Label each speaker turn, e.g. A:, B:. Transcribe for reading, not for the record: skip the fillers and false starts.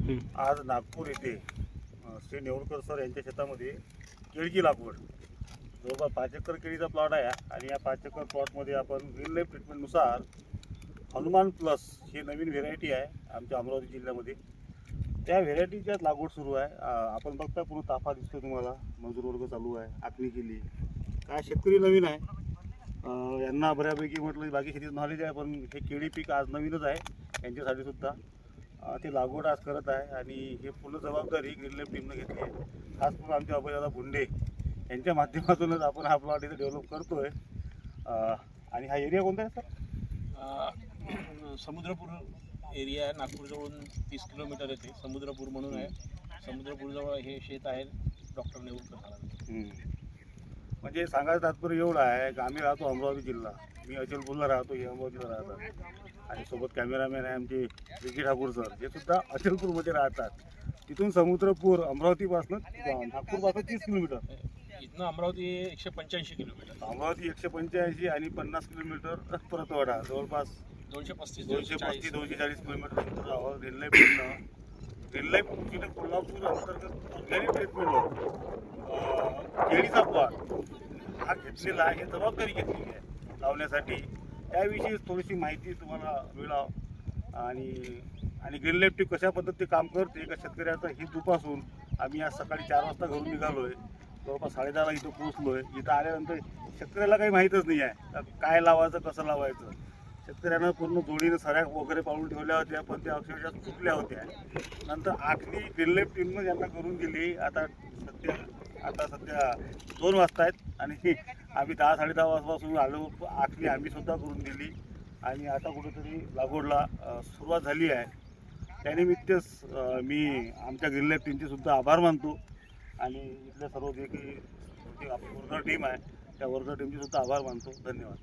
A: आज नागपूर येथे श्री नेवरकर सर यांच्या शेतामध्ये केळीची लागवड जवळपास 5 एकर केळीचा प्लॉट आहे आणि या 5 एकर प्लॉटमध्ये आपण ग्रीन लाईफ ट्रीटमेंटनुसार हनुमान प्लस ही नवीन व्हेरायटी आहे आमच्या अमरावती जिल्ह्यामध्ये. त्या व्हेरायटीच्या लागवड सुरू आहे. आपण बघता पूर्ण ताफा दिसतो तुम्हाला, मजूर वर्ग चालू आहे, आखणी केली. काय शेतकरी नवीन आहे, यांना बऱ्यापैकी म्हटलं बाकी शेतीचं नॉलेज आहे, पण हे केळी पीक आज नवीनच आहे यांच्यासाठी सुद्धा. ते लागवड आज करत आहे आणि हे पूर्ण जबाबदारी ग्रीन लाईफ टीमनं घेतली आहे. खास करून आमचे अभयदादा भुंडे यांच्या माध्यमातूनच आपण हा प्लॉट इथे डेव्हलप करतोय. आणि हा एरिया कोणता आहे
B: सर? समुद्रपूर एरिया आहे, नागपूरजवळून 30 किलोमीटर येते. समुद्रपूर म्हणून आहे, समुद्रपूरजवळ हे शेत आहे डॉक्टर नेवरकर सरांचं.
A: म्हणजे सांगायचं तात्पर्य एवढं आहे की आम्ही राहतो अमरावती जिल्हा, मी अचलपूरला राहतो, हे अमरावतीला राहतात आणि सोबत कॅमेरामॅन आहे आमचे विकी ठाकूर सर, जे सुद्धा अचलपूरमध्ये राहतात. तिथून समुद्रपूर अमरावतीपासून नागपूरपासून 30 किलोमीटर,
B: इथनं अमरावती 185 किलोमीटर,
A: अमरावती 185 आणि 50 किलोमीटर परतवाडा, जवळपास
B: 235-240
A: किलोमीटर अंतरावर ग्रीन लाईफ कोल्हापूर अंतर्गत ऑर्गॅनिक ट्रीटमेंटवर केळीचा प्लॉट हा घेतलेला आहे, जबाबदारी घेतलेली आहे लावण्यासाठी. त्याविषयी थोडीशी माहिती तुम्हाला मिळाव आणि ग्रीन लाईफ टीम कशा पद्धतीने काम करते एका शेतकऱ्याचा हित दुपासून आम्ही आज सकाळी 4 वाजता घरून निघालो आहे, जवळपास 10:30ला इथं पोहोचलो आहे. इथं आल्यानंतर शेतकऱ्याला काही माहीतच नाही आहे काय लावायचं, कसं लावायचं. शेतकऱ्यांना पूर्ण जोडीनं सऱ्या वगैरे पाळून ठेवल्या होत्या, पण त्या अक्षरशः चुकल्या होत्या. नंतर आखणी ग्रीन लाईफ टीमनं यांना करून दिली. आता सध्या 2 वाजता आहेत आणि आम्ही 10-10:30 वाजतापासून आलो. आखणी आम्ही सुद्धा करून दिली आणि आता कुठेतरी लागवडला सुरुवात झाली आहे. त्यानिमित्तच मी आमच्या ग्रीन लाईफ टीमचे सुद्धा आभार मानतो आणि इथल्या सर्व जे काही आपली वर्कर टीम आहे त्या वर्कर टीमचे सुद्धा आभार मानतो. धन्यवाद.